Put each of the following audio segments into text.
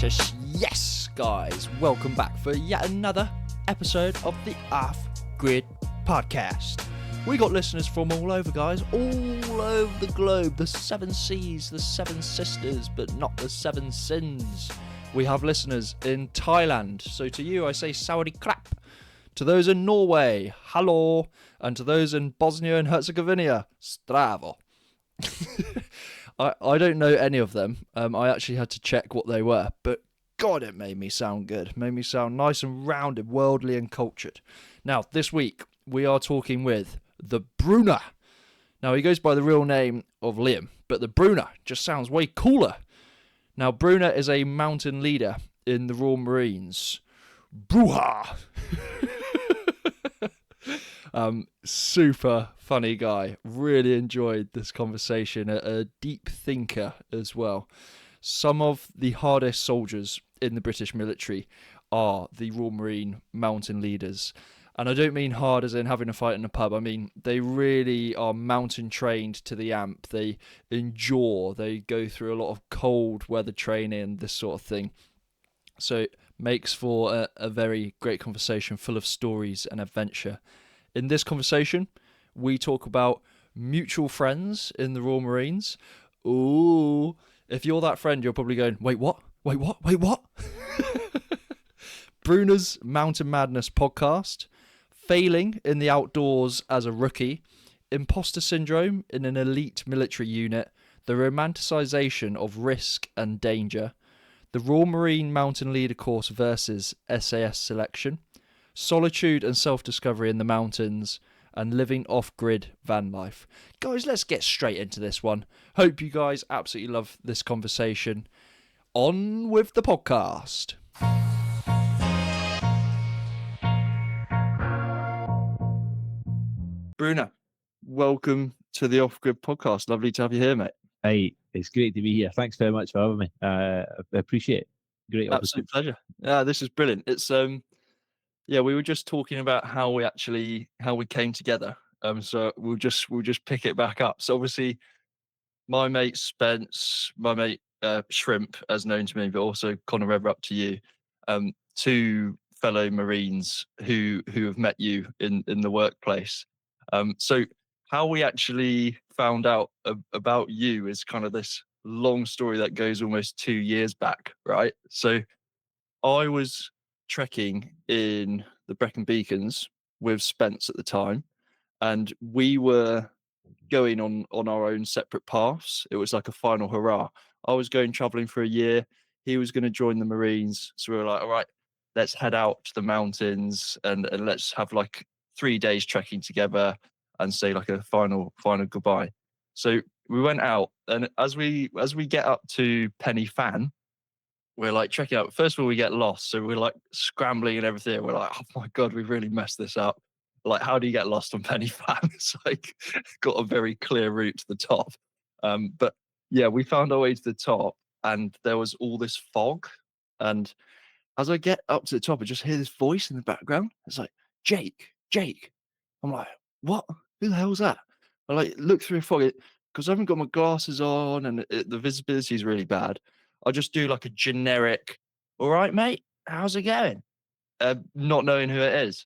Yes, guys, welcome back for yet another episode of the Off-Grid Podcast. We got listeners from all over, guys, all over the globe, the 7 seas, the 7 sisters, but not the 7 sins. We have listeners in Thailand, so to you I say Saudi clap. To those in Norway, hello, and to those in Bosnia and Herzegovina, stravo. I don't know any of them. I actually had to check what they were, but God, it made me sound good. It made me sound nice and rounded, worldly and cultured. Now, this week, we are talking with the Brooner. Now, he goes by the real name of Liam, but the Brooner just sounds way cooler. Now, Brooner is a mountain leader in the Royal Marines. Bruha! Super funny guy. Really enjoyed this conversation. A deep thinker as well. Some of the hardest soldiers in the British military are the Royal Marine mountain leaders. And I don't mean hard as in having a fight in a pub. I mean, they really are mountain trained to the amp. They endure. They go through a lot of cold weather training, this sort of thing. So it makes for a very great conversation full of stories and adventure. In this conversation, we talk about mutual friends in the Royal Marines. Ooh, if you're that friend, you're probably going, wait, what? Wait, what? Wait, what? Brooners Mountain Madness podcast. Failing in the outdoors as a rookie. Imposter syndrome in an elite military unit. The romanticising of risk and danger. The Royal Marine Mountain Leader course versus SAS selection. Solitude and self-discovery in the mountains, and living off-grid van life. Guys, let's get straight into this one. Hope you guys absolutely love this conversation. On with the podcast. Brooner, welcome to the Off-Grid Podcast. Lovely to have you here, mate. Hey, it's great to be here. Thanks very much for having me. I appreciate it. Great Absolute pleasure. Yeah, this is brilliant. It's yeah, we were just talking about how we came together. So we'll just pick it back up. So obviously, my mate Spence, my mate Shrimp, as known to me, but also Connor Redrup up to you, 2 fellow Marines who have met you in the workplace. So how we actually found out about you is kind of this long story that goes almost 2 years back, right? So I was trekking in the Brecon Beacons with Spence at the time, and we were going on our own separate paths. It was like a final hurrah. I was going traveling for a year. He was going to join the Marines. So we were like, all right, let's head out to the mountains and let's have like 3 days trekking together and say like a final goodbye. So we went out, and as we get up to Penny Fan, we're like trekking out. First of all, we get lost. So we're like scrambling and everything. We're like, oh my God, we've really messed this up. Like, how do you get lost on Penny Fan? It's like got a very clear route to the top. But yeah, we found our way to the top, and there was all this fog. And as I get up to the top, I just hear this voice in the background. It's like, Jake. I'm like, what? Who the hell's that? I like look through the fog because I haven't got my glasses on and the visibility is really bad. I just do like a generic, all right, mate, how's it going? Not knowing who it is.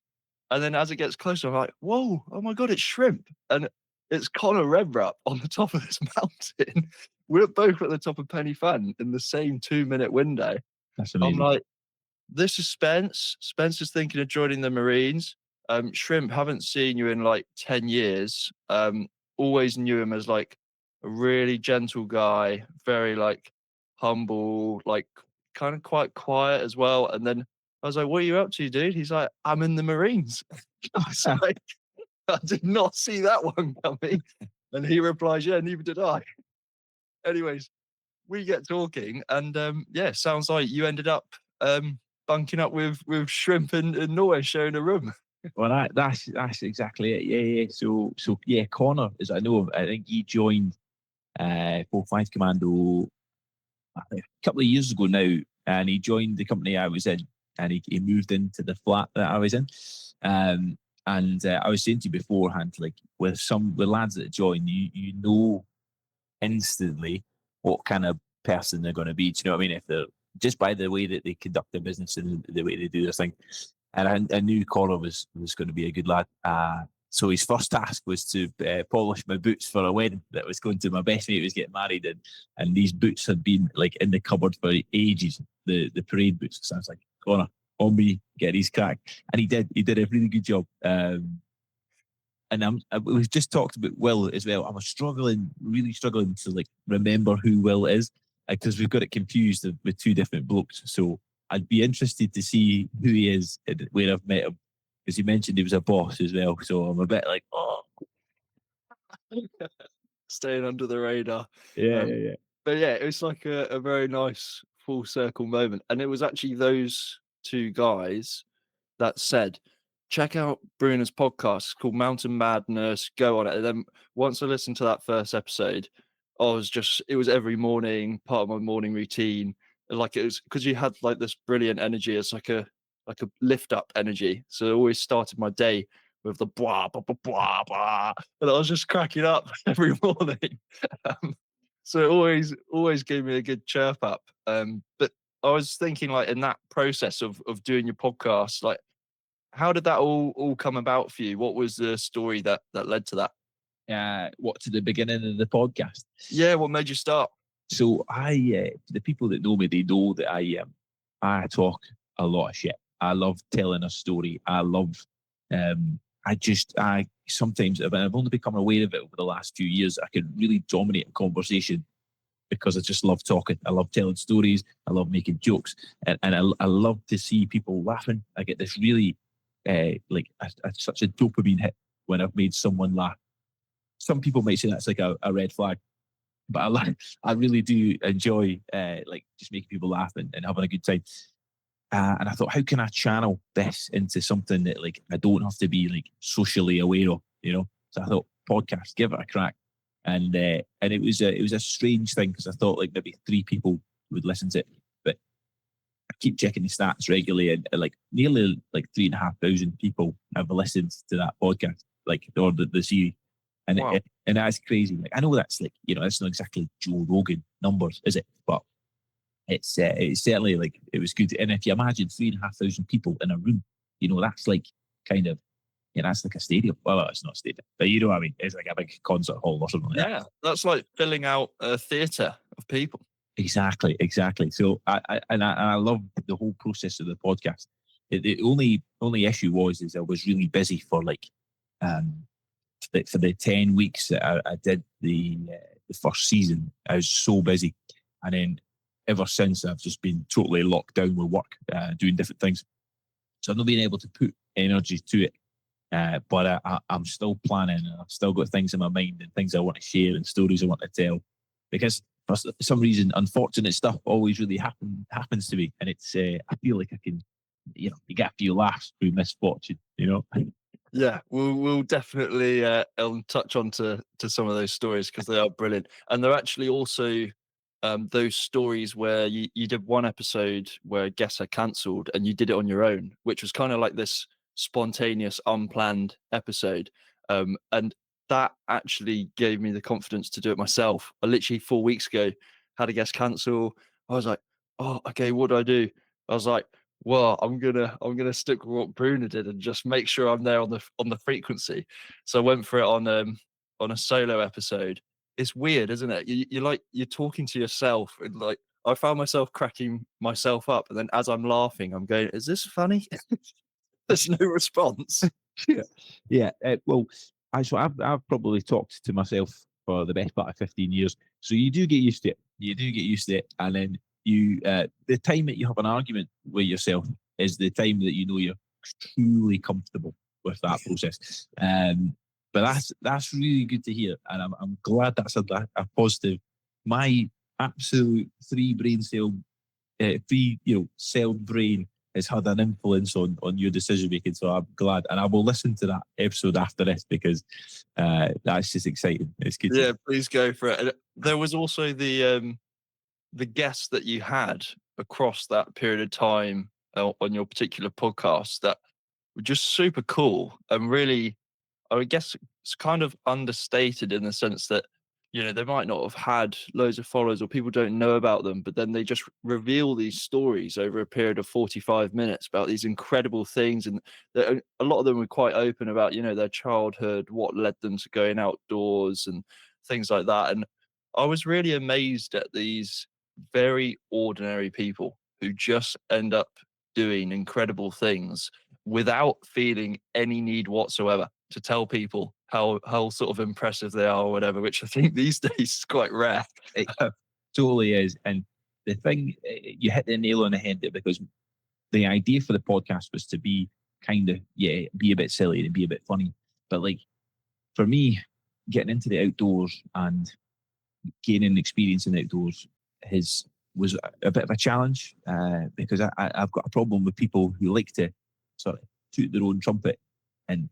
And then as it gets closer, I'm like, whoa, oh my God, it's Shrimp. And it's Connor Redrup on the top of this mountain. We're both at the top of Penny Fan in the same 2-minute window. That's amazing. I'm like, this is Spence. Spence is thinking of joining the Marines. Shrimp, haven't seen you in like 10 years. Always knew him as like a really gentle guy, very like humble, like kind of quite quiet as well. And then I was like, what are you up to, dude? He's like, I'm in the Marines. I was like, I did not see that one coming. And he replies, yeah, neither did I. Anyways, we get talking, and yeah, sounds like you ended up bunking up with Shrimp in Norway, sharing a room. Well, that's exactly it. Yeah. So yeah, Connor, as I know him, I think he joined 4th Commando a couple of years ago now, and he joined the company I was in, and he moved into the flat that I was in. And I was saying to you beforehand, like with the lads that join, you know instantly what kind of person they're going to be. Do you know what I mean? If they're just by the way that they conduct their business and the way they do their thing. And I knew Connor was going to be a good lad. So his first task was to polish my boots for a wedding that was going to my best mate who was getting married, and these boots had been like in the cupboard for ages. The parade boots. So I was like, Connor, on me, get these crack, and he did. He did a really good job. And we've just talked about Will as well. I was really struggling to like remember who Will is because we've got it confused with two different blokes. So I'd be interested to see who he is and where I've met him, because he mentioned he was a boss as well. So I'm a bit like, oh, Staying under the radar. yeah, Um, yeah, yeah. but yeah, it was like a very nice full circle moment. And it was actually those two guys that said, check out Brooner's podcast. It's called Mountain Madness. Go on it. And then once I listened to that first episode, it was every morning, part of my morning routine. Like it was because you had like this brilliant energy. It's like a lift up energy. So I always started my day with the blah blah blah blah blah, and I was just cracking up every morning. Um, so it always gave me a good chirp up. But I was thinking, like, in that process of doing your podcast, like, how did that all come about for you? What was the story that led to that? What, to the beginning of the podcast? Yeah, what made you start? So the people that know me, they know that I talk a lot of shit. I love telling a story. I love, I sometimes, I've only become aware of it over the last few years. I can really dominate a conversation because I just love talking. I love telling stories. I love making jokes, and I love to see people laughing. I get this really, such a dopamine hit when I've made someone laugh. Some people might say that's like a red flag, but I really do enjoy like just making people laugh and having a good time. And I thought, how can I channel this into something that like I don't have to be like socially aware of, you know? So I thought, podcast, give it a crack. And it was a strange thing because I thought like maybe 3 people would listen to it, but I keep checking the stats regularly, and like nearly like 3,500 people have listened to that podcast, like or the series. And Wow. and that's crazy. Like I know that's like, you know, it's not exactly Joe Rogan numbers, is it? But it's certainly like it was good. And if you imagine 3,500 people in a room, you know, that's like kind of, yeah, that's like a stadium. Well, it's not a stadium, but you know what I mean. It's like a big concert hall or something like that. Yeah, that's like filling out a theatre of people. Exactly. So I love the whole process of the podcast. The only issue is I was really busy for like for the 10 weeks that I did the first season. I was so busy, and then ever since I've just been totally locked down with work, doing different things. So I've not been able to put energy to it. But I'm still planning, and I've still got things in my mind and things I want to share and stories I want to tell, because for some reason, unfortunate stuff always really happens to me, and it's I feel like I can, you know, you get a few laughs through misfortune, you know. Yeah, we'll definitely touch on to some of those stories because they are brilliant, and they're actually also those stories where you did one episode where guests are cancelled and you did it on your own, which was kind of like this spontaneous, unplanned episode, and that actually gave me the confidence to do it myself. I literally 4 weeks ago had a guest cancel. I was like, oh, okay, what do I do? I was like, well, I'm gonna stick with what Brooner did and just make sure I'm there on the frequency. So I went for it on a solo episode. It's weird, isn't it? You're talking to yourself, and like I found myself cracking myself up, and then as I'm laughing, I'm going, "Is this funny?" There's no response. Yeah. Well, I've probably talked to myself for the best part of 15 years, so you do get used to it. You do get used to it, and then the time that you have an argument with yourself is the time that you know you're truly comfortable with that process. But that's really good to hear, and I'm glad that's a positive. My absolute three celled brain has had an influence on your decision making. So I'm glad, and I will listen to that episode after this because that's just exciting. It's good. Yeah, please go for it. And there was also the guests that you had across that period of time on your particular podcast that were just super cool and really, I guess it's kind of understated in the sense that they might not have had loads of followers or people don't know about them, but then they just reveal these stories over a period of 45 minutes about these incredible things. And a lot of them were quite open about, their childhood, what led them to going outdoors and things like that. And I was really amazed at these very ordinary people who just end up doing incredible things without feeling any need whatsoever to tell people how sort of impressive they are or whatever, which I think these days is quite rare. It totally is. And the thing, you hit the nail on the head there, because the idea for the podcast was to be kind of, be a bit silly and be a bit funny. But like, for me, getting into the outdoors and gaining experience in the outdoors was a bit of a challenge, because I've got a problem with people who like to sort of toot their own trumpet and,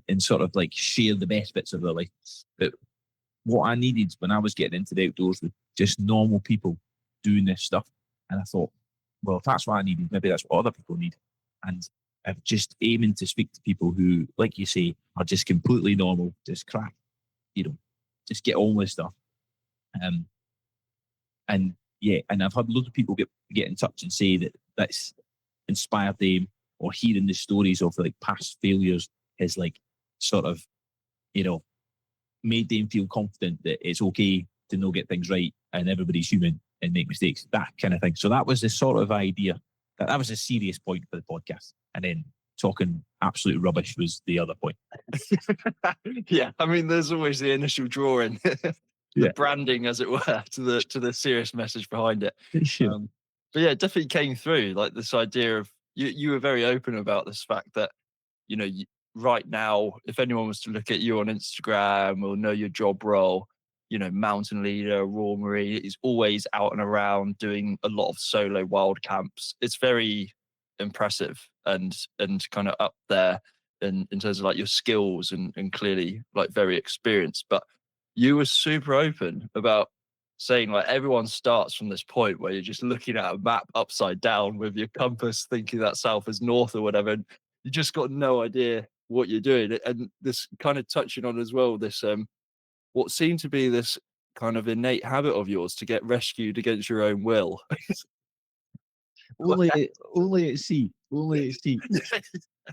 and sort of like share the best bits of their life. But what I needed when I was getting into the outdoors was just normal people doing this stuff. And I thought, well, if that's what I needed, maybe that's what other people need. And I'm just aiming to speak to people who, like you say, are just completely normal, just crack, just get on with stuff. And I've had loads of people get in touch and say that that's inspired them, or hearing the stories of like past failures has like sort of, made them feel confident that it's okay to not get things right and everybody's human and make mistakes, that kind of thing. So that was the sort of idea. That was a serious point for the podcast. And then talking absolute rubbish was the other point. Yeah, I mean, there's always the initial drawing, the branding, as it were, to the serious message behind it. Sure. But yeah, it definitely came through, like this idea of you were very open about this fact that right now, if anyone was to look at you on Instagram or know your job role, mountain leader, raw marine is always out and around doing a lot of solo wild camps. It's very impressive and kind of up there in terms of like your skills and clearly like very experienced. But you were super open about saying like everyone starts from this point where you're just looking at a map upside down with your compass thinking that south is north or whatever, and you just got no idea what you're doing. And this kind of touching on as well this what seemed to be this kind of innate habit of yours to get rescued against your own will. only at sea. Only at sea.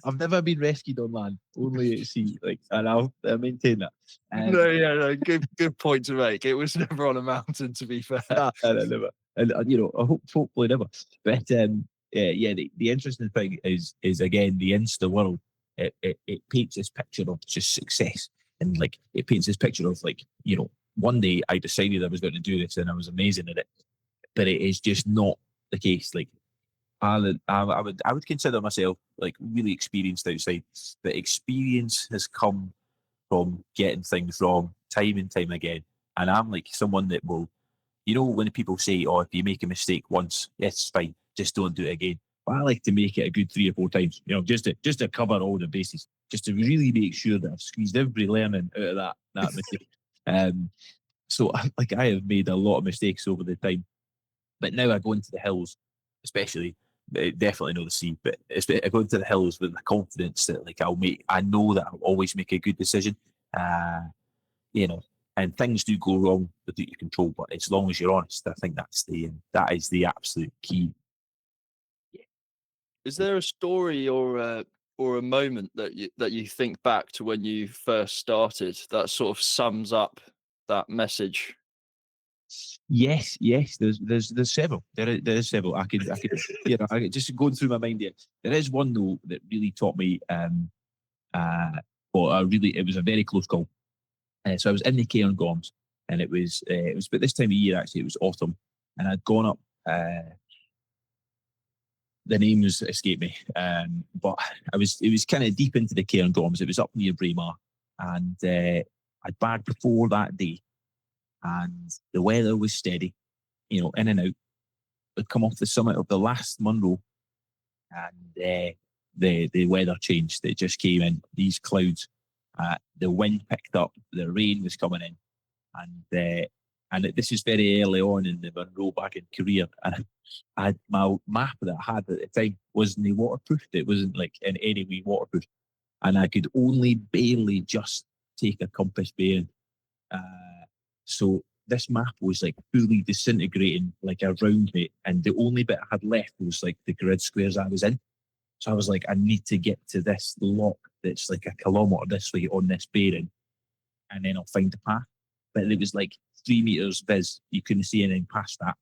I've never been rescued on land. Only at sea. Like, and I maintain that. No, good point to make. It was never on a mountain, to be fair. Nah, never. And I hopefully never. But the interesting thing is again the Insta world. It paints this picture of just success, and like it paints this picture of like, one day I decided I was going to do this and I was amazing at it. But it is just not the case. Like, I would consider myself like really experienced outside. But experience has come from getting things wrong time and time again. And I'm like someone that will, when people say, "Oh, if you make a mistake once, yes, it's fine, just don't do it again." But I like to make it a good 3 or 4 times, just to cover all the bases, just to really make sure that I've squeezed every learning out of that mistake. So I have made a lot of mistakes over the time, but now I go into the hills, especially. Definitely know the sea, but I go into the hills with the confidence that like I know that I'll always make a good decision. Uh, and things do go wrong without your control, but as long as you're honest, I think that is the absolute key. Is there a story or a moment that you think back to when you first started that sort of sums up that message? Yes. There's several. There is several. I could I just going through my mind there. There is one though that really taught me. It was a very close call. So I was in the Cairngorms, and it was about this time of year actually. It was autumn, and I'd gone up. The names escape me, but it was kind of deep into the Cairngorms. It was up near Braemar, and I'd bagged before that day, and the weather was steady, in and out. I'd come off the summit of the last Munro, and the weather changed. It just came in, these clouds. The wind picked up, the rain was coming in, and this is very early on in the Munro bagging career. And my map that I had at the time wasn't waterproof. It wasn't like in any way waterproof, and I could only barely just take a compass bearing. So this map was like fully disintegrating like around me, and the only bit I had left was like the grid squares I was in. So I was like, I need to get to this lock that's like a kilometre this way on this bearing, and then I'll find the path. But it was like 3 meters vis. You couldn't see anything past that.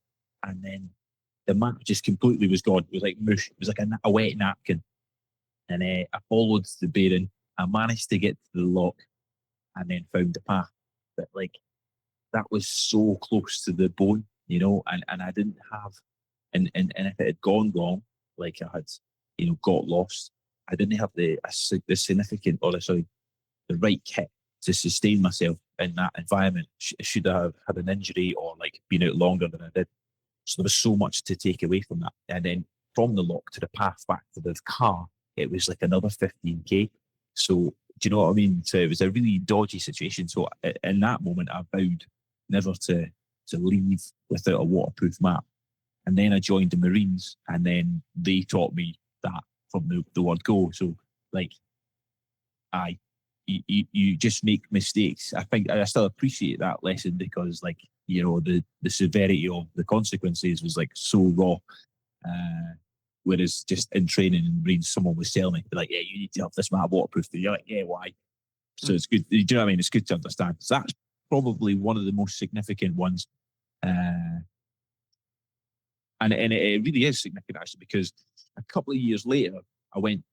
And then the map just completely was gone. It was like mush. It was like a wet napkin. And I followed the bearing. I managed to get to the lock and then found the path. But like, that was so close to the bone, and I didn't have, and if it had gone wrong, like I had, got lost, I didn't have the significant, or sorry, the right kit to sustain myself in that environment. Should I have had an injury or like been out longer than I did? So there was so much to take away from that. And then from the lock to the path back to the car, it was like another 15k. So do you know what I mean? So it was a really dodgy situation. So in that moment, I vowed never to leave without a waterproof map. And then I joined the Marines, and then they taught me that from the word go. So like, you just make mistakes. I think I still appreciate that lesson because like, the severity of the consequences was like so raw. Whereas just in training and Marines, someone was telling me like, yeah, you need to have this map waterproof. And you're like, yeah, why? So it's good. Do you know what I mean? It's good to understand. So that's probably one of the most significant ones. And it really is significant actually, because a couple of years later, I went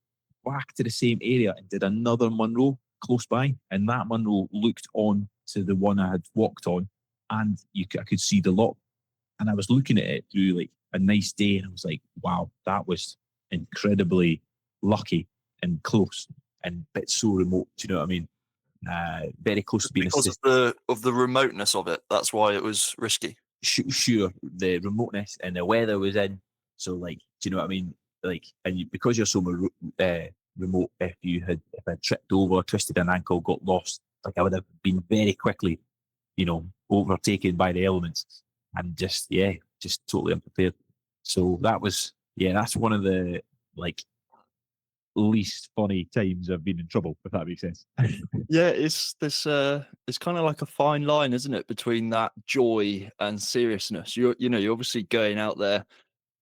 back to the same area and did another Munro close by. And that Munro looked on to the one I had walked on, and I could see the lock. And I was looking at it through like a nice day, and I was like, wow, that was incredibly lucky and close, and but so remote. Do you know what I mean? Very close to being because of the remoteness of it. That's why it was risky. Sure, the remoteness and the weather was in. So like, do you know what I mean? Like, and because you're so remote, if I tripped over, twisted an ankle, got lost, like I would have been very quickly, overtaken by the elements, and just totally unprepared. So that's one of the like least funny times I've been in trouble, if that makes sense. Yeah, it's this. It's kind of like a fine line, isn't it, between that joy and seriousness? You're obviously going out there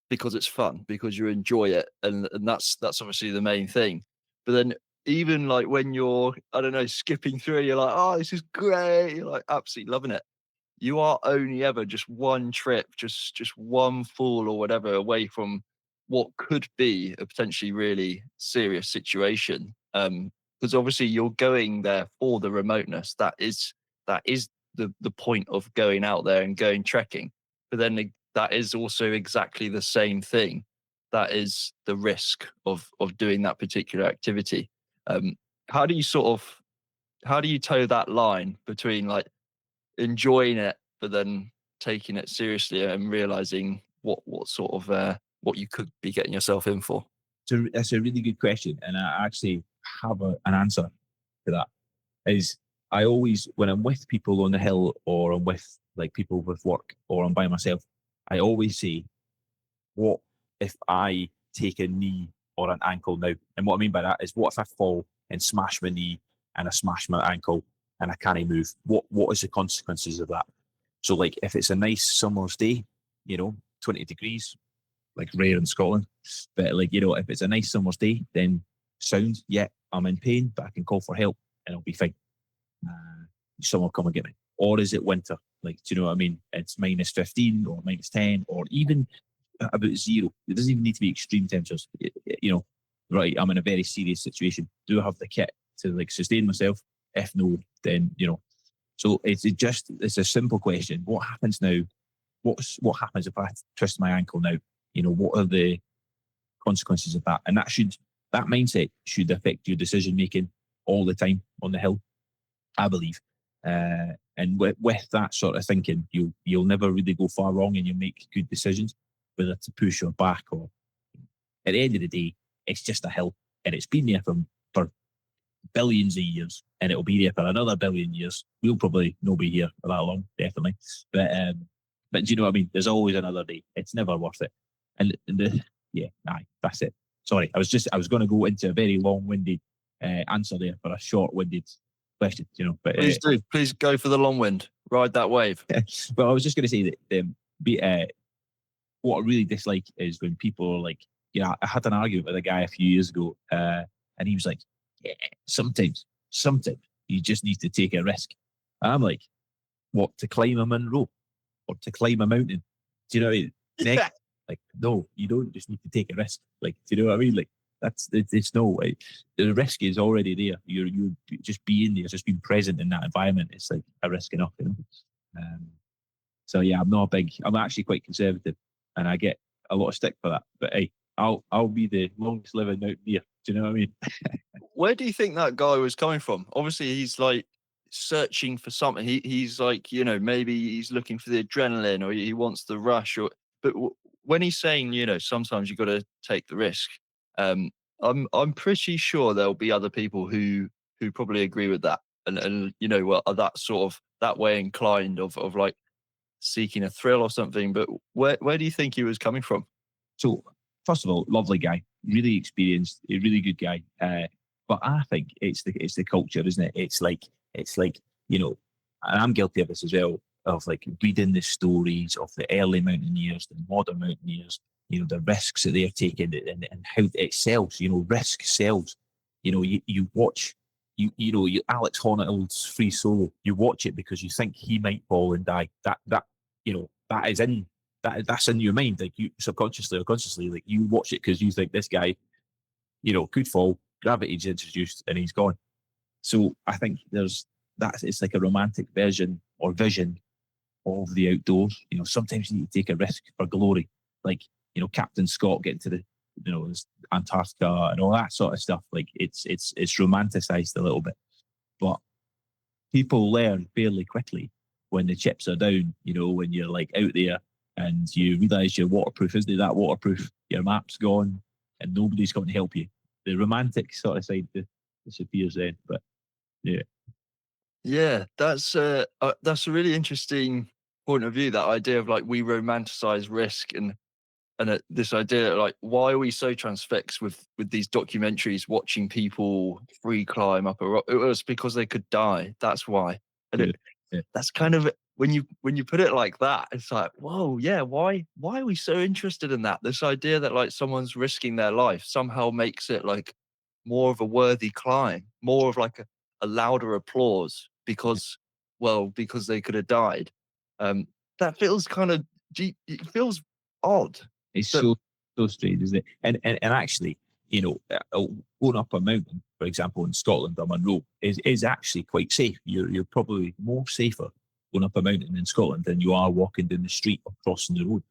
because it's fun, because you enjoy it, and that's obviously the main thing. But then even like when you're, I don't know, skipping through, you're like, oh, this is great. You're like absolutely loving it. You are only ever just one trip, just one fall or whatever away from what could be a potentially really serious situation. Because obviously you're going there for the remoteness. That is the point of going out there and going trekking. But then that is also exactly the same thing. That is the risk of doing that particular activity. How do you toe that line between like enjoying it, but then taking it seriously and realizing what sort of what you could be getting yourself in for? So that's a really good question, and I actually have an answer to that. Is I always, when I'm with people on the hill, or I'm with like people with work, or I'm by myself, I always say, what if I take a knee or an ankle now? And what I mean by that is, what if I fall and smash my knee and I smash my ankle and I can't move? What is the consequences of that? So like, if it's a nice summer's day, 20 degrees, like rare in Scotland, but like, if it's a nice summer's day, then sound, yeah, I'm in pain, but I can call for help and I'll be fine. Someone will come and get me. Or is it winter? Like, do you know what I mean? It's -15 or -10 or even about zero. It doesn't even need to be extreme temperatures. Right, I'm in a very serious situation. Do I have the kit to like sustain myself? If no, then, So it's a simple question. What happens now? What happens if I twist my ankle now? What are the consequences of that? And that mindset should affect your decision making all the time on the hill, I believe. And with that sort of thinking, you'll never really go far wrong, and you'll make good decisions, whether to push or back. Or at the end of the day, it's just a hill, and it's been there for billions of years, and it'll be there for another billion years. We'll probably not be here for that long, definitely. But do you know what I mean? There's always another day. It's never worth it. And that's it. Sorry, I was going to go into a very long-winded answer there for a short-winded question, but Please do. Please go for the long wind. Ride that wave. well, I was just going to say that what I really dislike is when people are like, I had an argument with a guy a few years ago, and he was like, yeah, sometimes you just need to take a risk. And I'm like, what, to climb a Monroe or to climb a mountain? Do you know what I mean? Yeah. Like, no, you don't just need to take a risk. Like, do you know what I mean? Like, it's no way. The risk is already there. You're just being there, just being present in that environment. It's like a risk enough, Um, so yeah, I'm actually quite conservative, and I get a lot of stick for that. But hey, I'll be the longest living mountaineer. Do you know what I mean? Where do you think that guy was coming from? Obviously, he's like searching for something. He's like, maybe he's looking for the adrenaline or he wants the rush. But when he's saying, sometimes you got to take the risk. Um, I'm pretty sure there'll be other people who probably agree with that, and well, are that sort of that way inclined of like seeking a thrill or something. But where do you think he was coming from? So first of all, lovely guy, really experienced, a really good guy. But I think it's the culture, isn't it? It's like and I'm guilty of this as well, of like reading the stories of the early mountaineers, the modern mountaineers, the risks that they're taking, and how it sells. Risk sells. You watch. Alex Honnold's free solo. You watch it because you think he might fall and die. That is that's in your mind, like you subconsciously or consciously, like you watch it because you think this guy, could fall, gravity's introduced and he's gone. So I think it's like a romantic version or vision of the outdoors. Sometimes you need to take a risk for glory, like Captain Scott getting to the Antarctica and all that sort of stuff. Like it's romanticized a little bit, but people learn fairly quickly when the chips are down, when you're like out there and you realize you're waterproof. Isn't that waterproof? Your map's gone and nobody's going to help you. The romantic sort of side disappears then. But yeah. Yeah, that's a really interesting point of view. That idea of like we romanticize risk and this idea like why are we so transfixed with these documentaries watching people free climb up a rock? It was because they could die. That's why. And Yeah. Yeah. that's kind of when you put it like that, it's like, whoa, yeah, why are we so interested in that? This idea that like someone's risking their life somehow makes it like more of a worthy climb, more of like a louder applause because they could have died. That feels kind of it feels odd. It's That so strange, isn't it? And actually, going up a mountain, for example, in Scotland, or Monroe, is actually quite safe. You're probably more safer going up a mountain in Scotland than you are walking down the street or crossing the road.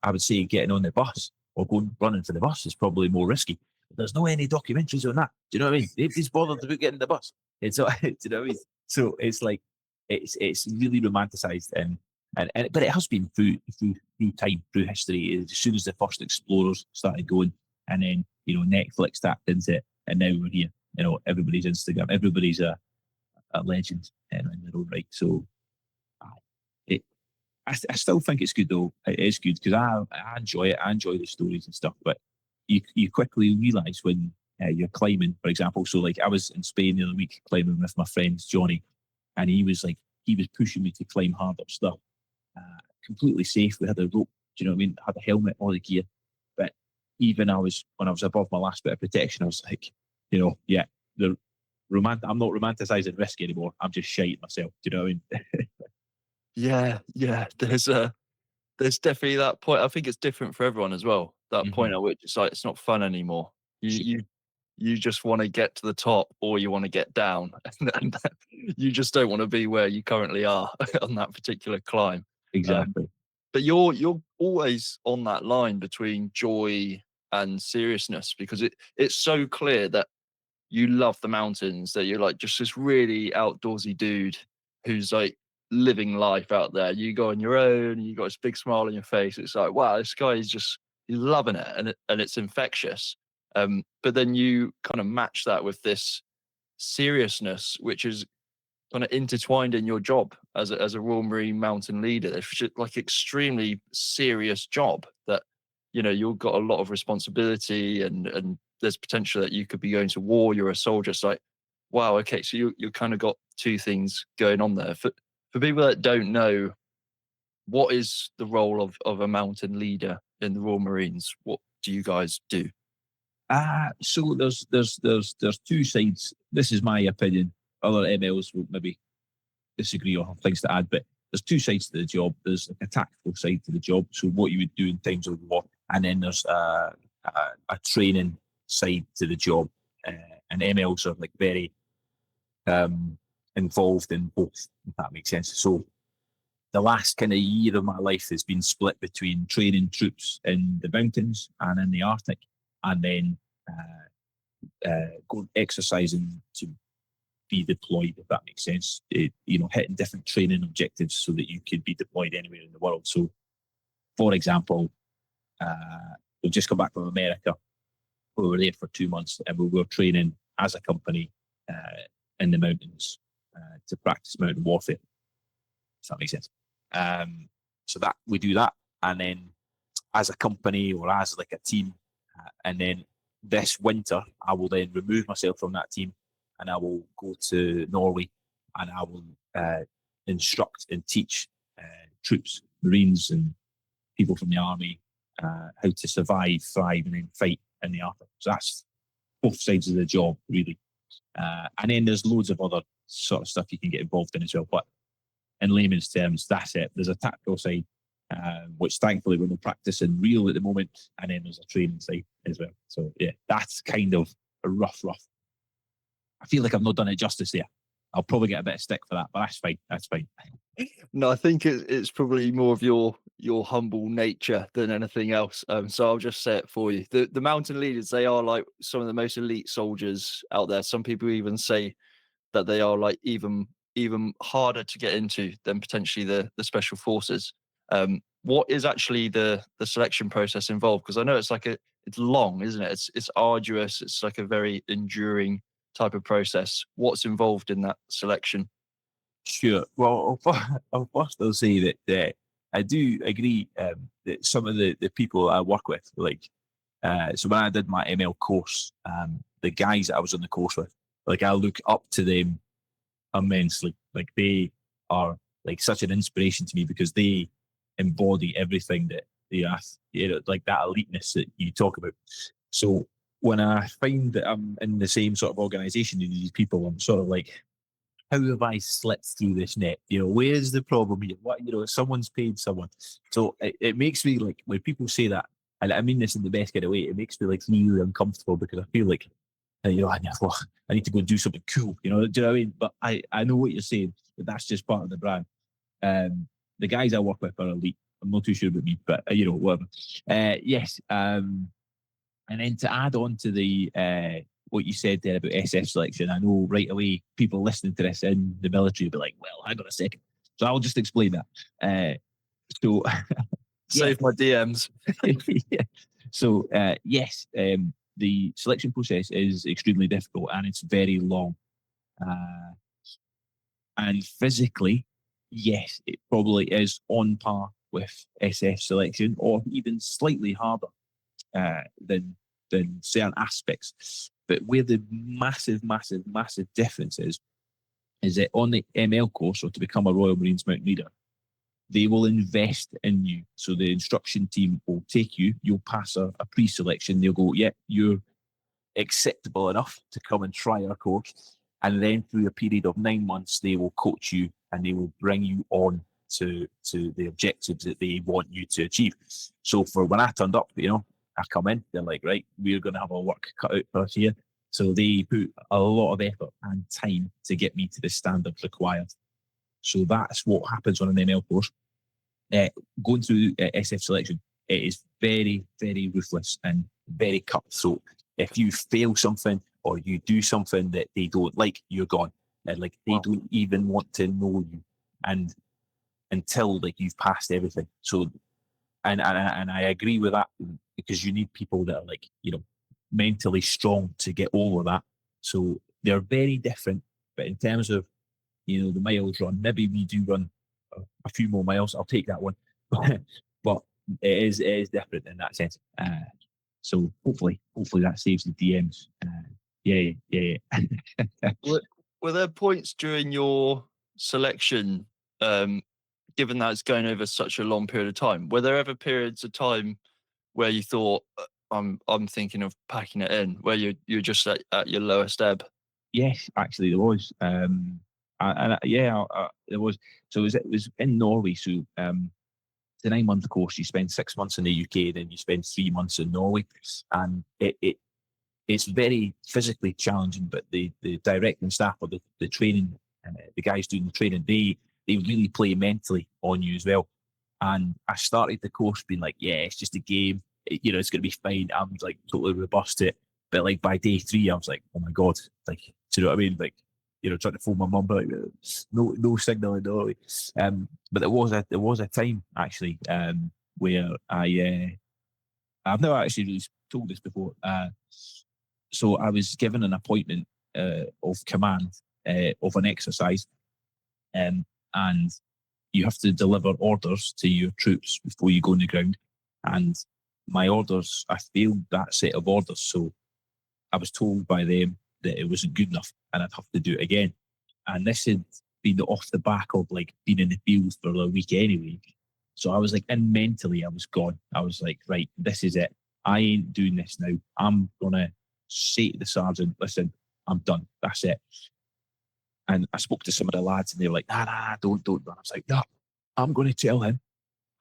I would say getting on the bus or going running for the bus is probably more risky. But there's no any documentaries on that. Do you know what I mean? Nobody's bothered about getting the bus. It's do you know what I mean? So it's like it's really romanticized and but it has been through time, through history. As soon as the first explorers started going, and then Netflix tapped into it, and now we're here. Everybody's Instagram, everybody's a legend in their own right. So, it, I still think it's good though. It is good because I enjoy it. I enjoy the stories and stuff. But you quickly realise when you're climbing, for example. So like I was in Spain the other week climbing with my friend Johnny, and he was pushing me to climb harder stuff. Completely safe. We had a rope, do you know what I mean? Had a helmet, all the gear. But even when I was above my last bit of protection, I was like, yeah, I'm not romanticizing risk anymore. I'm just shiting myself. Do you know what I mean? yeah. There's definitely that point. I think it's different for everyone as well. That point at which it's like it's not fun anymore. You just want to get to the top or you want to get down, and you just don't want to be where you currently are on that particular climb. Exactly. But you're always on that line between joy and seriousness because it's so clear that you love the mountains, that you're like just this really outdoorsy dude who's like living life out there. You go on your own, you got this big smile on your face. It's like, wow, this guy is just he's loving it, and it's infectious. But then you kind of match that with this seriousness, which is kind of intertwined in your job as a Royal Marine Mountain leader. It's just like extremely serious job that you've got a lot of responsibility and there's potential that you could be going to war. You're a soldier. It's like Wow. Okay. So you kind of got two things going on there. For people that don't know, what is the role of a mountain leader in the Royal Marines? What do you guys do? So there's two sides. This is my opinion. Other MLs will maybe disagree or have things to add, but there's two sides to the job. There's like a tactical side to the job, so what you would do in times of war, and then there's a training side to the job. And MLs are like very involved in both, if that makes sense. So the last kind of year of my life has been split between training troops in the mountains and in the Arctic, and then going exercising to be deployed, if that makes sense. Hitting different training objectives so that you could be deployed anywhere in the world. So, for example, we've just come back from America. We were there for 2 months, and we were training as a company in the mountains to practice mountain warfare. If that makes sense. So that we do that, and then as a company or as like a team, and then this winter I will then remove myself from that team, and I will go to Norway, and I will instruct and teach troops, Marines, and people from the army how to survive, thrive, and then fight in the Arctic. So that's both sides of the job, really. And then there's loads of other sort of stuff you can get involved in as well. But in layman's terms, that's it. There's a tactical side, which thankfully we're not practicing real at the moment, and then there's a training side as well. So yeah, that's kind of a rough. I feel like I've not done it justice there. I'll probably get a bit of stick for that, but that's fine. That's fine. No, I think it's probably more of your humble nature than anything else. So I'll just say it for you. The mountain leaders, they are like some of the most elite soldiers out there. Some people even say that they are like even harder to get into than potentially the special forces. What is actually the selection process involved? Because I know it's long, isn't it? It's arduous. It's like a very enduring type of process. What's involved in that selection? Sure. Well, I'll first I'll say that I do agree that some of the people I work with, like, so when I did my ML course, the guys that I was on the course with, like, I look up to them immensely. Like, they are like such an inspiration to me because they embody everything that they are, like that eliteness that you talk about. So when I find that I'm in the same sort of organization with these people, I'm sort of like, how have I slipped through this net? Where's the problem here? Someone's paid someone. So it makes me like, when people say that, and I mean this in the best kind of way, it makes me like really uncomfortable because I feel like, I need to go and do something cool. Do you know what I mean? But I know what you're saying, but that's just part of the brand. The guys I work with are elite. I'm not too sure about me, but whatever. Yes. And then to add on to the what you said there about SF selection, I know right away people listening to this in the military will be like, well, hang on a second. So I'll just explain that. So Save my DMs. yeah. So yes, the selection process is extremely difficult and it's very long. And physically, yes, it probably is on par with SF selection or even slightly harder than certain aspects. But where the massive difference is that on the ML course, or to become a Royal Marines Mountain Leader, they will invest in you. So the instruction team will take you, you'll pass a pre-selection, they'll go, yeah, you're acceptable enough to come and try our course. And then through a period of 9 months, they will coach you and they will bring you on to the objectives that they want you to achieve. So for when I turned up, I come in, they're like, right, we're going to have our work cut out for us here. So they put a lot of effort and time to get me to the standards required. So that's what happens on an ML course. Going through SF selection, it is very, very ruthless and very cutthroat. If you fail something or you do something that they don't like, you're gone. And like they don't even want to know you, and until like you've passed everything. So, and I agree with that because you need people that are like mentally strong to get over that. So they're very different. But in terms of the miles run, maybe we do run a few more miles. I'll take that one, but it is different in that sense. So hopefully that saves the DMs. Yeah, yeah, yeah. Were, were there points during your selection, um, given that it's going over such a long period of time? Were there ever periods of time where you thought, I'm thinking of packing it in, where you're just at your lowest ebb? Yes, actually, there was. Yeah, there was. So it was in Norway. So the 9 month course, you spend 6 months in the UK, then you spend 3 months in Norway, and it's very physically challenging. But the directing staff or the training, the guys doing the training, they really play mentally on you as well. And I started the course being like, yeah, it's just a game. It's going to be fine. I'm like totally robust to it. But like by day three, I was like, oh my God, like, do you know what I mean? Like, trying to phone my mum, but like, no signal in Norway. But there was a time actually where I've never actually really told this before. So I was given an appointment of command of an exercise, and you have to deliver orders to your troops before you go on the ground. And my orders, I failed that set of orders. So I was told by them that it wasn't good enough and I'd have to do it again. And this had been off the back of like being in the field for a week anyway. So I was like, and mentally I was gone. I was like, right, this is it. I ain't doing this now. I'm going to say to the sergeant, listen, I'm done. That's it. And I spoke to some of the lads and they were like, nah, don't. And I was like, no, I'm going to tell him.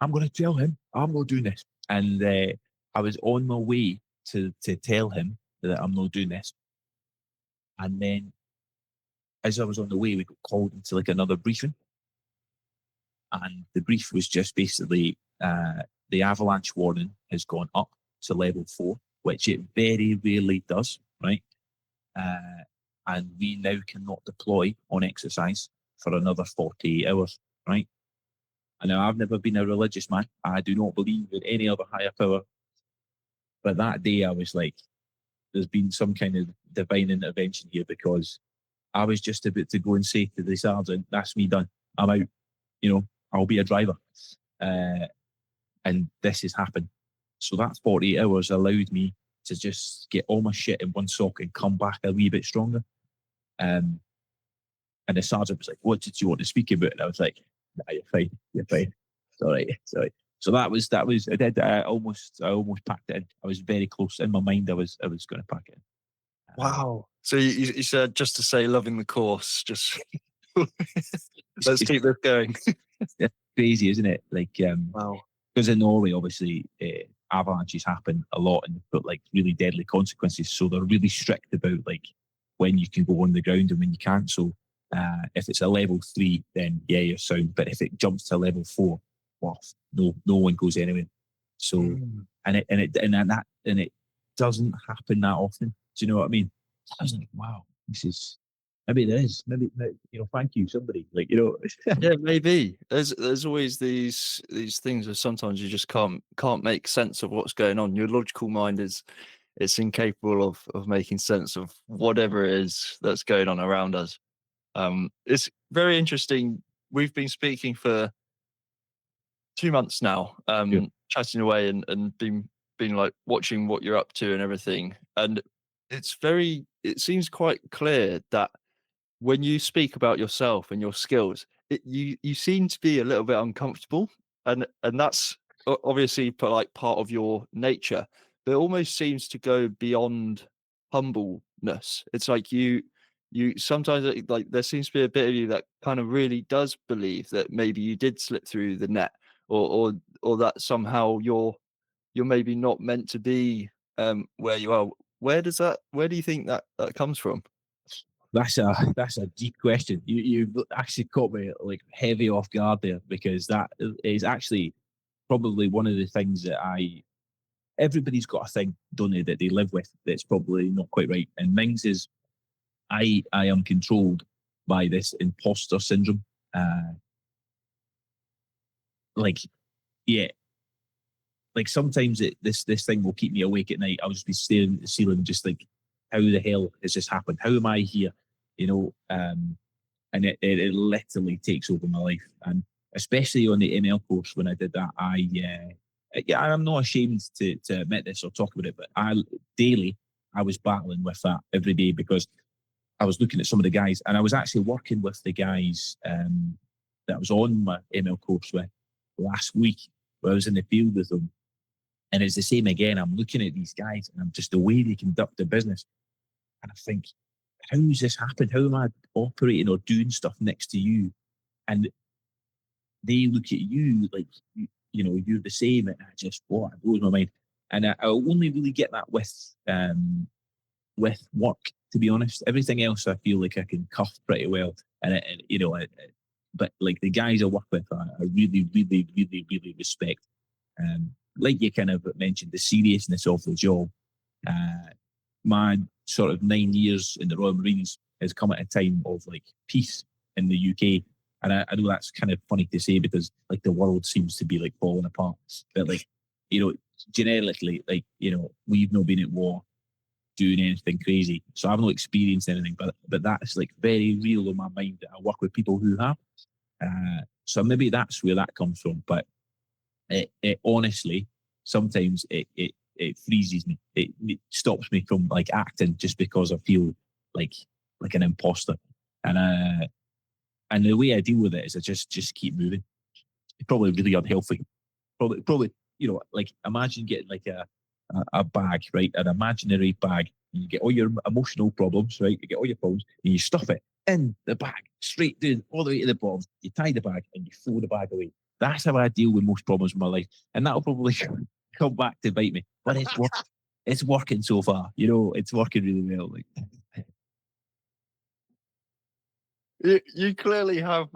I'm going to tell him. I'm not doing this. And I was on my way to tell him that I'm not doing this. And then as I was on the way, we got called into like another briefing. And the brief was just basically the avalanche warning has gone up to level 4, which it very rarely does, right? And we now cannot deploy on exercise for another 48 hours, right? And now I've never been a religious man. I do not believe in any other higher power. But that day I was like, there's been some kind of divine intervention here, because I was just about to go and say to the sergeant, that's me done. I'm out. I'll be a driver. And this has happened. So that 48 hours allowed me to just get all my shit in one sock and come back a wee bit stronger. And the sergeant was like, what did you want to speak about? And I was like, nah, you're fine. You're fine. Sorry. So that was, I almost packed it in. I was very close. In my mind, I was going to pack it in. Wow. So you said, just to say, loving the course, just let's It's keep this going. crazy, isn't it? Like, Wow. because in Norway, obviously, avalanches happen a lot and they've got like really deadly consequences. So they're really strict about like when you can go on the ground and when you can't. So if it's a level 3, then yeah, you're sound. But if it jumps to level 4, well, no one goes anywhere. So and it doesn't happen that often. Do you know what I mean? I was like, wow, this is, maybe there is, maybe, thank you, somebody, like, Yeah, maybe there's always these things where sometimes you just can't make sense of what's going on. Your logical mind it's incapable of making sense of whatever it is that's going on around us. It's very interesting. We've been speaking for 2 months now, Yeah. chatting away and been like watching what you're up to and everything. And it seems quite clear that when you speak about yourself and your skills, you seem to be a little bit uncomfortable, and that's obviously like part of your nature, but it almost seems to go beyond humbleness. It's like you sometimes, like, there seems to be a bit of you that kind of really does believe that maybe you did slip through the net, or that somehow you're maybe not meant to be where you are. Where do you think that comes from? That's a deep question. You've actually caught me like heavy off guard there, because that is actually probably one of the things that everybody's got a thing, don't they, that they live with that's probably not quite right. And mine is, I am controlled by this imposter syndrome. Like, yeah, like sometimes this thing will keep me awake at night. I'll just be staring at the ceiling, just like, how the hell has this happened? How am I here? And it literally takes over my life. And especially on the ML course, when I did that, I'm not ashamed to admit this or talk about it, but daily I was battling with that every day because I was looking at some of the guys, and I was actually working with the guys that I was on my ML course with last week, where I was in the field with them. And it's the same again. I'm looking at these guys, and I'm just the way they conduct the business. And I think, how has this happened? How am I operating or doing stuff next to you? And they look at you like, you're the same. And I just, what? It blows my mind. And I only really get that with work, to be honest. Everything else, I feel like I can cuff pretty well. But like the guys I work with, I really, really, really, really respect. Like you kind of mentioned, the seriousness of the job. My sort of 9 years in the Royal Marines has come at a time of like peace in the UK. And I know that's kind of funny to say because like the world seems to be like falling apart. But like, generically, like, we've not been at war doing anything crazy. So I've not experienced anything, but that's like very real in my mind that I work with people who have. So maybe that's where that comes from. But it honestly, sometimes it freezes me. It stops me from like acting just because I feel like an imposter. And the way I deal with it is I just keep moving. It's probably really unhealthy. Probably, like imagine getting like a bag, right? An imaginary bag. You get all your emotional problems, right? You get all your problems and you stuff it in the bag, straight down, all the way to the bottom. You tie the bag and you throw the bag away. That's how I deal with most problems in my life. And that'll probably come back to bite me. But it's working so far. It's working really well. Like, You clearly have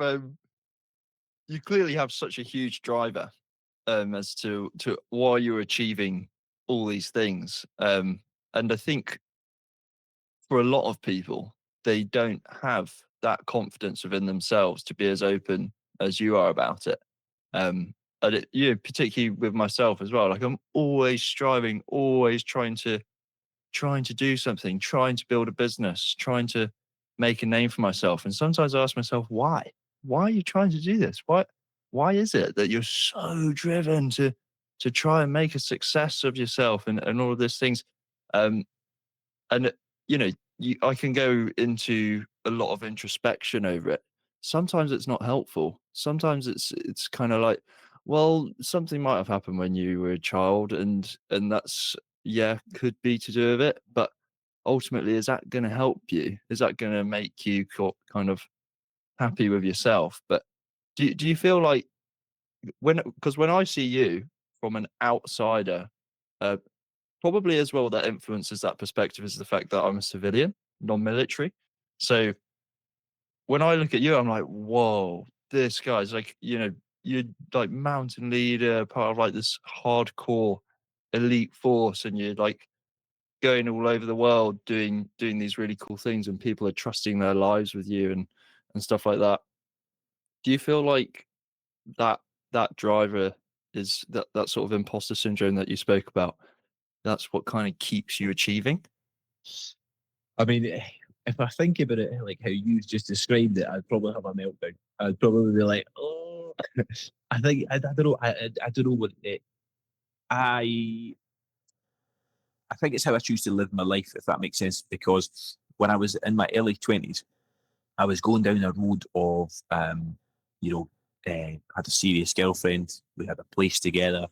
such a huge driver as to why you're achieving all these things. And I think for a lot of people, they don't have that confidence within themselves to be as open as you are about it. And particularly with myself as well. Like I'm always striving, always trying to do something, trying to build a business, trying to make a name for myself. And sometimes I ask myself, why? Why are you trying to do this? Why is it that you're so driven to try and make a success of yourself and all of these things? And I can go into a lot of introspection over it. Sometimes it's not helpful. Sometimes it's kind of like, well, something might have happened when you were a child, and that's could be to do with it. But ultimately, is that going to help you? Is that going to make you kind of happy with yourself? But do you feel like because when I see you from an outsider, uh, probably as well that influences that perspective is the fact that I'm a civilian, non-military. So when I look at you, I'm like, whoa, this guy's like, you're like mountain leader, part of like this hardcore elite force, and you're like going all over the world doing these really cool things, and people are trusting their lives with you and stuff like that. Do you feel like that driver is that sort of imposter syndrome that you spoke about? That's what kind of keeps you achieving? I mean, if I think about it like how you just described it, I'd probably have a meltdown. I'd probably be like, oh, I think I don't know. I don't know what it. I think it's how I choose to live my life, if that makes sense. Because when I was in my early 20s, I was going down a road of, had a serious girlfriend. We had a place together.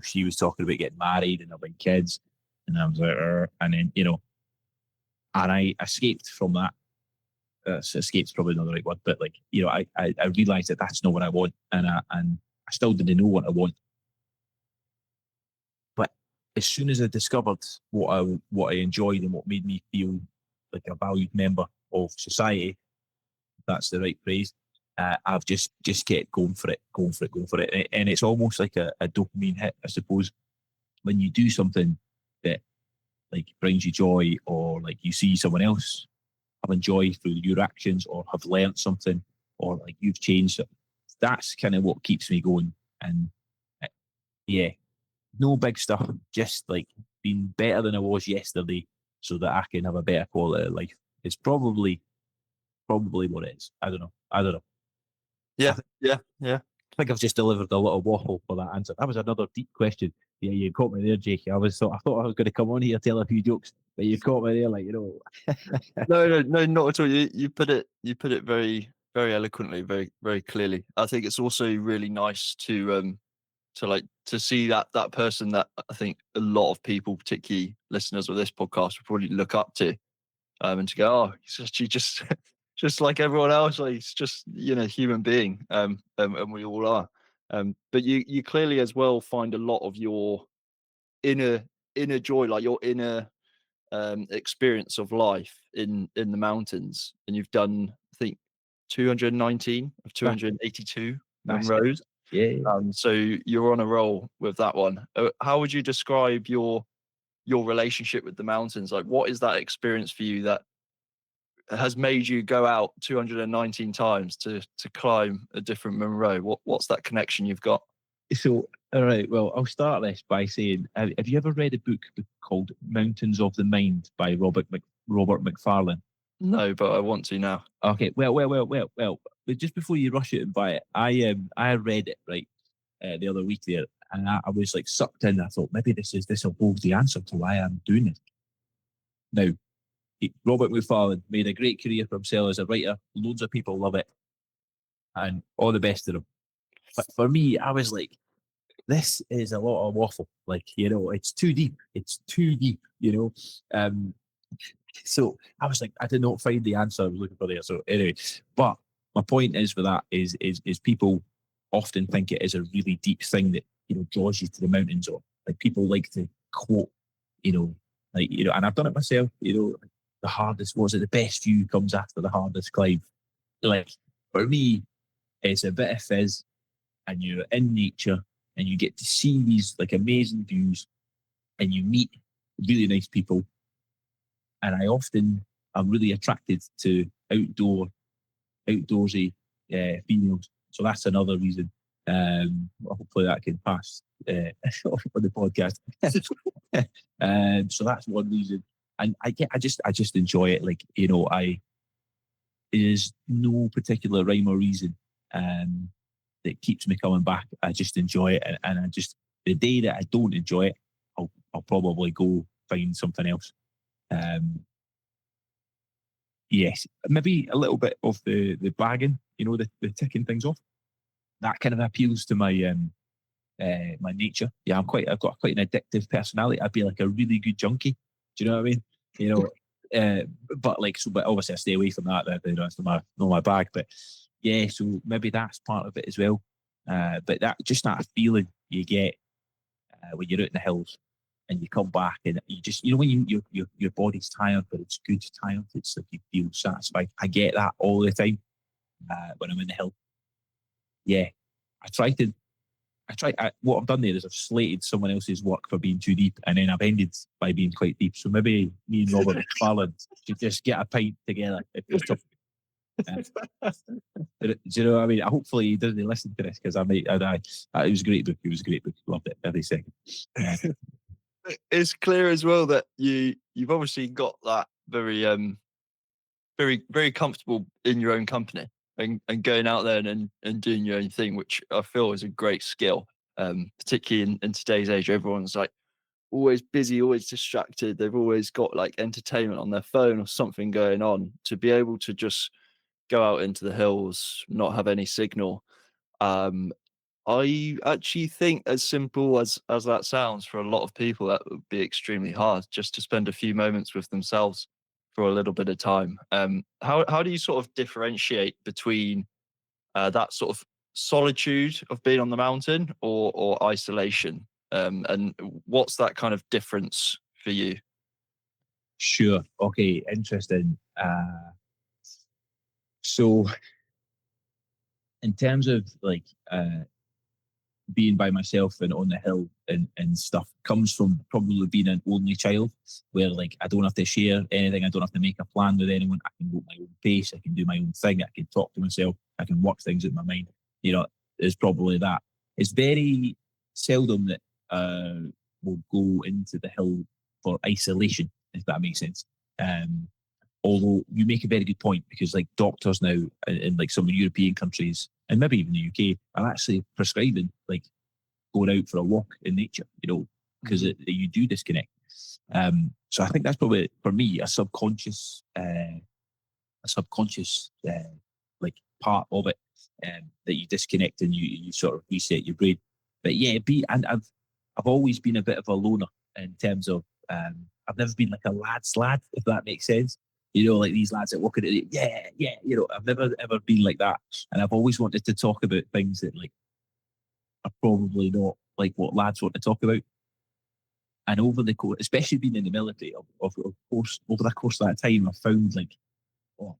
She was talking about getting married and having kids, and I was like, and then and I escaped from that. Escape's probably not the right word, but like I realised that that's not what I want, and I still didn't know what I want. But as soon as I discovered what I enjoyed and what made me feel like a valued member of society, if that's the right phrase, I've just kept going for it, and it's almost like a dopamine hit, I suppose, when you do something that like brings you joy, or like you see someone else having joy through your actions, or have learnt something, or like you've changed it. That's kind of what keeps me going. And uh, yeah, no big stuff, just like being better than I was yesterday so that I can have a better quality of life. It's probably what it is. I don't know. Yeah, yeah, yeah. think I've just delivered a little waffle for that answer. That was another deep question. Yeah, you caught me there, Jake. I thought I was going to come on here tell a few jokes, but you caught me there, like, you know. No, no, no, not at all. You put it very, very eloquently, very, very clearly. I think it's also really nice to like to see that person that I think a lot of people, particularly listeners of this podcast, would probably look up to, and to go, oh, he's actually just just like everyone else. Like, he's just, human being, and we all are. But you clearly as well find a lot of your inner inner joy, like your inner experience of life in the mountains, and you've done, I think, 219 of That, 282 that's it. Monroes. Yeah. So you're on a roll with that one. How would you describe your relationship with the mountains? Like, what is that experience for you that has made you go out 219 times to climb a different Monroe? What's that connection you've got? So, all right. Well, I'll start this by saying, have you ever read a book called Mountains of the Mind by Robert McFarlane? No, but I want to now. Okay. Well. But just before you rush it and buy it, I read it right the other week there, and I was like sucked in. I thought maybe this will hold the answer to why I'm doing it. Now, Robert McFarlane made a great career for himself as a writer. Loads of people love it, and all the best to them. But for me, I was like, this is a lot of waffle. Like, you know, it's too deep. It's too deep, you know. So I was like, I did not find the answer I was looking for there. So anyway, but my point is for that is people often think it is a really deep thing that, you know, draws you to the mountains, or like people like to quote, you know, like, you know, and I've done it myself, you know, the hardest, was it the best view comes after the hardest climb. Like, for me, it's a bit of fizz, and you're in nature, and you get to see these like amazing views, and you meet really nice people. And I often am really attracted to outdoorsy females. So that's another reason. Hopefully that can pass on the podcast. So that's one reason. And I just enjoy it. Like, you know, there's no particular rhyme or reason that keeps me coming back. I just enjoy it, and the day that I don't enjoy it, I'll probably go find something else. Yes, maybe a little bit of the bagging, you know, the ticking things off. That kind of appeals to my nature. Yeah, I've got quite an addictive personality. I'd be like a really good junkie. Do you know what I mean? You know, but obviously I stay away from that. That's not my bag. But yeah, so maybe that's part of it as well. But that feeling you get when you're out in the hills and you come back, and you just, you know, when your body's tired, but it's good tired. It's like you feel satisfied. I get that all the time when I'm in the hill. Yeah, what I've done there is I've slated someone else's work for being too deep, and then I've ended by being quite deep. So maybe me and Robert McFarlane should just get a pint together. Do you know what I mean? Hopefully he doesn't listen to this, because it was a great book. It was a great book. Loved it every second. It's clear as well that you've obviously got that very very, very comfortable in your own company, and going out there and doing your own thing, which I feel is a great skill. Particularly in today's age, everyone's like always busy, always distracted. They've always got like entertainment on their phone or something going on. To be able to just go out into the hills, not have any signal. Um, I actually think, as simple as that sounds, for a lot of people, that would be extremely hard, just to spend a few moments with themselves for a little bit of time. How do you sort of differentiate between that sort of solitude of being on the mountain, or isolation? And what's that kind of difference for you? Sure. Okay. Interesting. So in terms of like being by myself and on the hill and stuff, comes from probably being an only child, where like I don't have to share anything, I don't have to make a plan with anyone. I can go at my own pace, I can do my own thing, I can talk to myself, I can work things in my mind. You know, there's probably that. It's very seldom that we'll go into the hill for isolation, if that makes sense. Although you make a very good point, because like doctors now in like some European countries and maybe even the UK are actually prescribing like going out for a walk in nature, because you do disconnect. So I think that's probably for me a subconscious like part of it, that you disconnect and you sort of reset your brain. But yeah, and I've always been a bit of a loner in terms of I've never been like a lad's lad, if that makes sense. Like these lads that walk in it, yeah. I've never ever been like that, and I've always wanted to talk about things that like are probably not like what lads want to talk about. And over the course, especially being in the military, of course, over the course of that time, I found like, oh,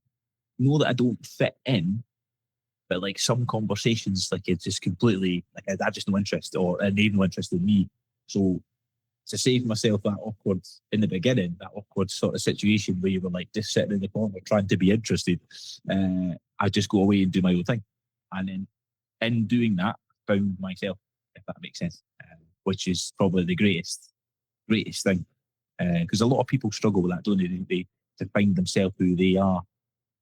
know that I don't fit in, but like some conversations, like it's just completely like I just no interest, or they have no interest in me. So to save myself that awkward in the beginning, that awkward sort of situation where you were like just sitting in the corner trying to be interested, I just go away and do my own thing, and then in doing that, found myself, if that makes sense, which is probably the greatest thing, because a lot of people struggle with that, don't they? To find themselves who they are.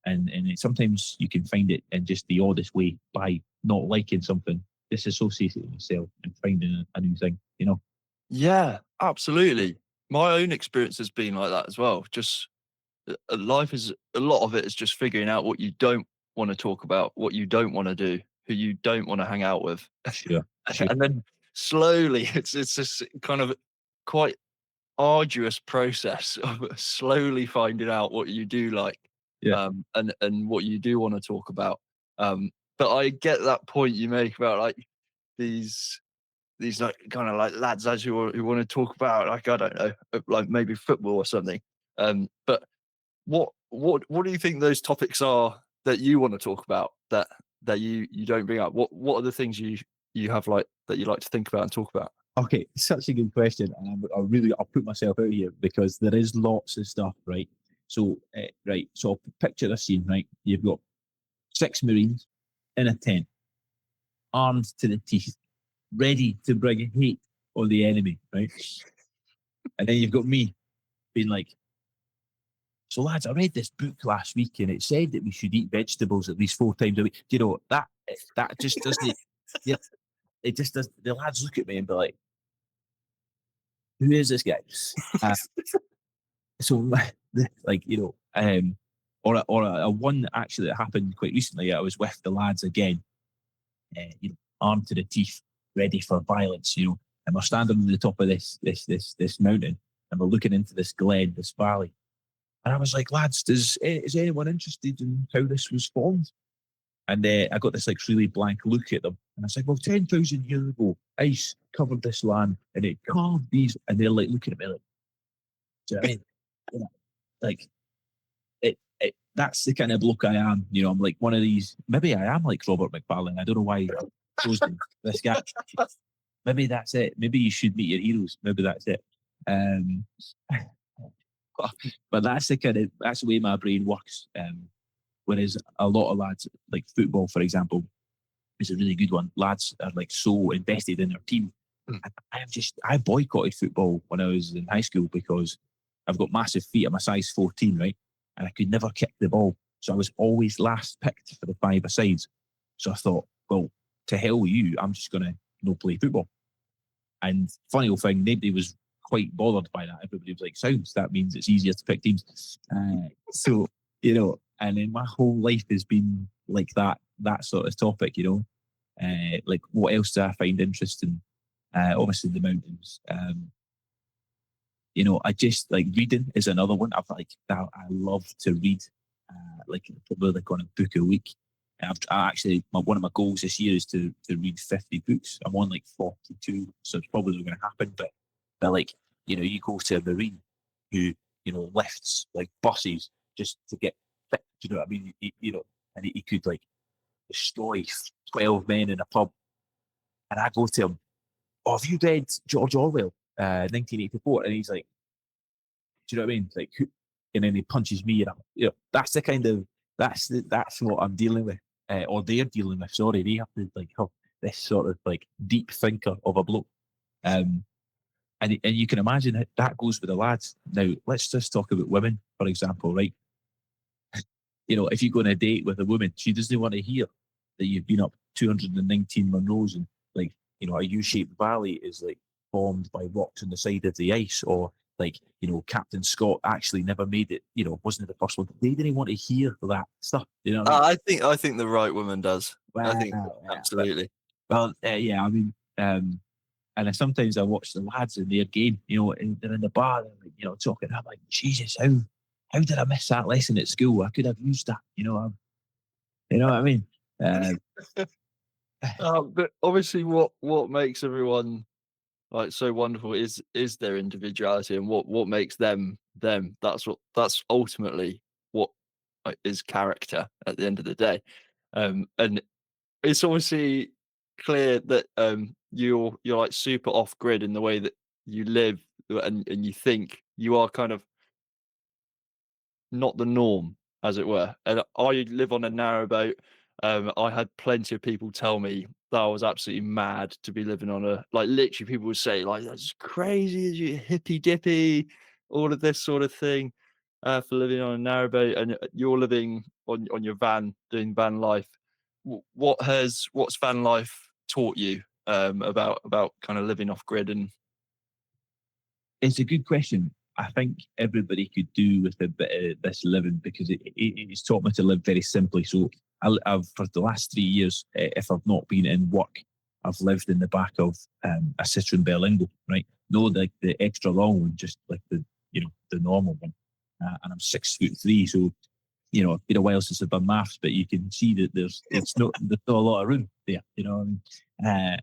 And sometimes you can find it in just the oddest way by not liking something, disassociating yourself and finding a new thing, Yeah, absolutely. My own experience has been like that as well. Just life is a lot of it is just figuring out what you don't want to talk about, what you don't want to do, who you don't want to hang out with, Sure. and then slowly it's this kind of quite arduous process of slowly finding out what you do like, Yeah. and what you do want to talk about. But I get that point you make about like these like kind of like lads as who want to talk about, like, I don't know, like maybe football or something. But what do you think those topics are that you want to talk about that you don't bring up? What are the things you have like that you like to think about and talk about? Okay, such a good question, and I'll put myself out here because there is lots of stuff, right? So, so picture a scene, right? You've got 6 Marines in a tent, armed to the teeth, ready to bring hate on the enemy, right? And then you've got me being like, so lads, I read this book last week and it said that we should eat vegetables at least 4 times a week. That just doesn't, yeah, it just does. The lads look at me and be like, who is this guy? Uh, so like, or a one actually that happened quite recently. I was with the lads again, armed to the teeth, ready for violence, and we're standing on the top of this mountain, and we're looking into this glen, this valley. And I was like, lads, is anyone interested in how this was formed? And I got this like really blank look at them. And I was like, well, 10,000 years ago, ice covered this land and it carved these. And they're like looking at me like, do you know what I mean? Like, that's the kind of bloke I am. I'm like one of these, maybe I am like Robert McFarlane. I don't know why he chose this guy. Maybe that's it. Maybe you should meet your heroes. Maybe that's it. But that's the way my brain works. Whereas a lot of lads, like football, for example, is a really good one. Lads are like so invested in their team. I boycotted football when I was in high school because I've got massive feet. I'm a size 14, right? And I could never kick the ball. So I was always last picked for the 5-a-sides. So I thought, well, to hell with you, I'm just going to no play football. And funny old thing, nobody was quite bothered by that. Everybody was like, sounds, that means it's easier to pick teams. So, and then my whole life has been like that sort of topic, like what else do I find interesting? Obviously the mountains. I just like reading is another one. I love to read, probably like on a book a week. One of my goals this year is to read 50 books. I'm on like 42, so it's probably not going to happen. But like, you go to a Marine who, lifts like buses just to get fit. Do you know what I mean? And he could like destroy 12 men in a pub. And I go to him, oh, have you read George Orwell, 1984? And he's like, do you know what I mean? Like, and then he punches me, and that's the kind of that's what I'm dealing with, or they're dealing with. Sorry, they have to like have this sort of like deep thinker of a bloke, and you can imagine that goes with the lads. Now, let's just talk about women, for example, right? if you go on a date with a woman, she doesn't want to hear that you've been up 219 Monroes and like, a U-shaped valley is like formed by rocks on the side of the ice, or like, Captain Scott actually never made it, wasn't the first one. They didn't want to hear that stuff. You know what I mean? I think the right woman does. I think Wow, yeah. absolutely. Yeah, I mean, and sometimes I watch the lads in their game, and they're in the bar, and like, talking. I'm like, Jesus, how did I miss that lesson at school? I could have used that. You know what I mean? Uh, But obviously, what makes everyone like so wonderful is their individuality, and what makes them them. That's ultimately what is character at the end of the day. And it's obviously clear that you're like super off grid in the way that you live and you think. You are kind of not the norm, as it were. And I live on a narrowboat. I had plenty of people tell me that I was absolutely mad to be living on a like literally people would say like that's crazy, you hippy dippy, all of this sort of thing, for living on a narrowboat, and you're living on your van doing van life. What's van life taught you about kind of living off grid and it's a good question. I think everybody could do with a bit of this living because it's taught me to live very simply. So I've for the last 3 years, if I've not been in work, I've lived in the back of a Citroen Berlingo, right? No, like the extra long one, just like the normal one. And I'm 6'3", so it's been a while since I've done maths, but you can see that there's not a lot of room there. You know what I mean?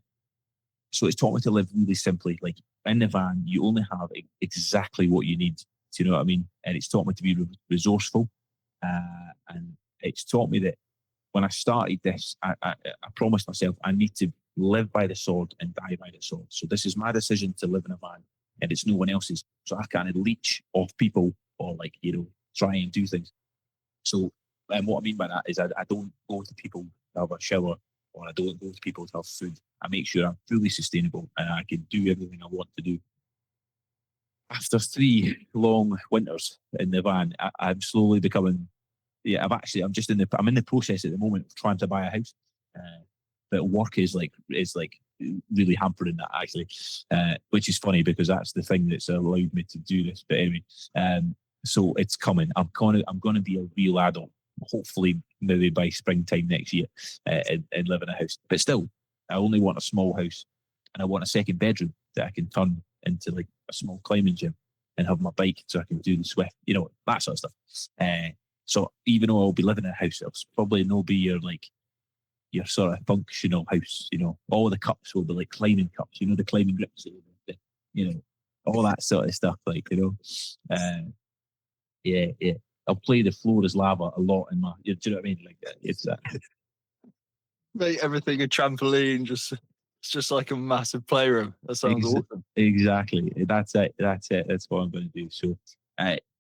So it's taught me to live really simply. Like in the van, you only have exactly what you need. Do you know what I mean? And it's taught me to be resourceful. And it's taught me that when I started this, I promised myself I need to live by the sword and die by the sword. So this is my decision to live in a van, and it's no one else's. So I can't leech off people or try and do things. So, and what I mean by that is I don't go to people to have a shower, or I don't go to people to have food. I make sure I'm fully sustainable and I can do everything I want to do. After 3 long winters in the van, I'm slowly becoming. Yeah, I'm in the process at the moment of trying to buy a house. But work is like really hampering that actually, which is funny because that's the thing that's allowed me to do this. But anyway, so it's coming. I'm gonna be a real adult. Hopefully, maybe by springtime next year, and live in a house. But still, I only want a small house, and I want a second bedroom that I can turn into like a small climbing gym, and have my bike so I can do the Swift. That sort of stuff. So even though I'll be living in a house, it'll probably not be your sort of functional house. All the cups will be like climbing cups. The climbing grips. You know, all that sort of stuff. Yeah, yeah. I'll play the floor as lava a lot in my. Do you know what I mean? Like it's make everything a trampoline? It's just like a massive playroom. That sounds awesome. exactly. That's it. That's it. That's what I'm going to do. So,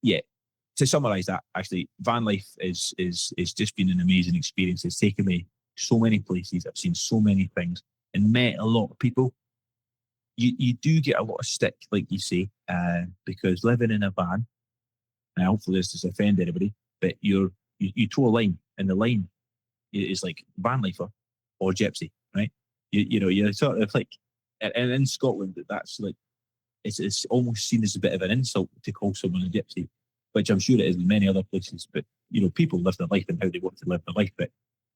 yeah. To summarize that, actually, van life is just been an amazing experience. It's taken me so many places. I've seen so many things and met a lot of people. You do get a lot of stick, like you say, because living in a van. And hopefully this doesn't offend anybody, but you throw a line, and the line is like van lifer or gypsy, right? You're sort of like, and in Scotland, that's like it's almost seen as a bit of an insult to call someone a gypsy, which I'm sure it is in many other places. But people live their life and how they want to live their life. But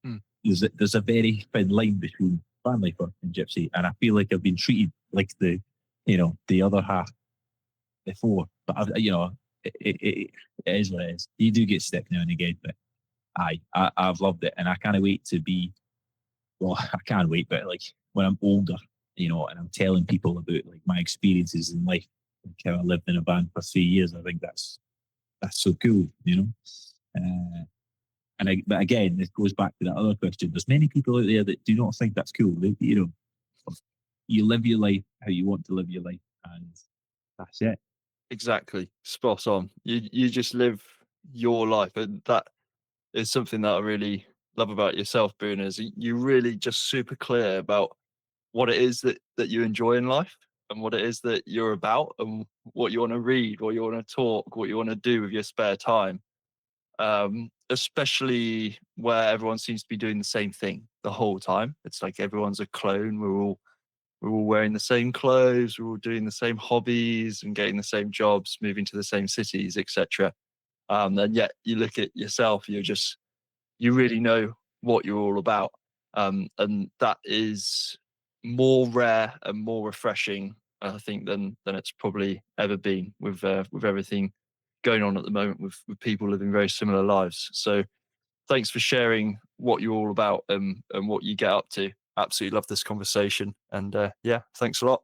Hmm. there's a very thin line between van lifer and gypsy, and I feel like I've been treated like the other half before. But it is what it is. You do get stick now and again, but I've loved it, and I can't wait to be. Well, I can't wait, but like when I'm older, and I'm telling people about like my experiences in life, like how I lived in a van for 3 years. I think that's so cool. But again, this goes back to that other question. There's many people out there that do not think that's cool. You live your life how you want to live your life, and that's it. Exactly, spot on. You just live your life, and that is something that I really love about yourself, Boone. Is you really just super clear about what it is that you enjoy in life, and what it is that you're about, and what you want to read, what you want to talk, what you want to do with your spare time. especially where everyone seems to be doing the same thing the whole time. It's like everyone's a clone. We're all wearing the same clothes. We're all doing the same hobbies and getting the same jobs, moving to the same cities, etc. And yet you look at yourself, you really know what you're all about, and that is more rare and more refreshing, I think, than it's probably ever been with everything going on at the moment with people living very similar lives. So thanks for sharing what you're all about, and what you get up to. Absolutely love this conversation, and yeah, thanks a lot.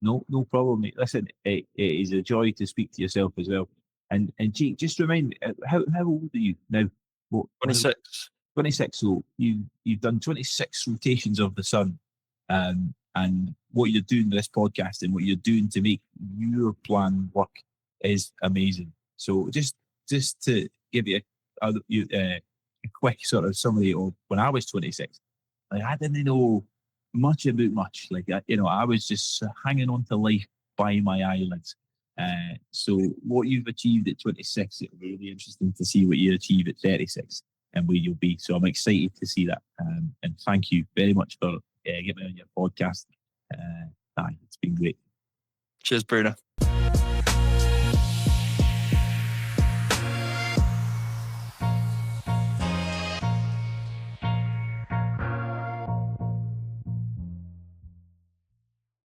No problem, mate. Listen, it is a joy to speak to yourself as well. And Jake, just remind me, how old are you now? How, 26. 26. So you've done 26 rotations of the sun, and what you're doing with this podcast and what you're doing to make your plan work is amazing. So just to give you a quick sort of summary of when I was 26, like I didn't know much about much. Like I was just hanging on to life by my eyelids. So what you've achieved at 26, it'll be really interesting to see what you achieve at 36 and where you'll be. So I'm excited to see that. And thank you very much for getting me on your podcast. It's been great. Cheers, Bruna.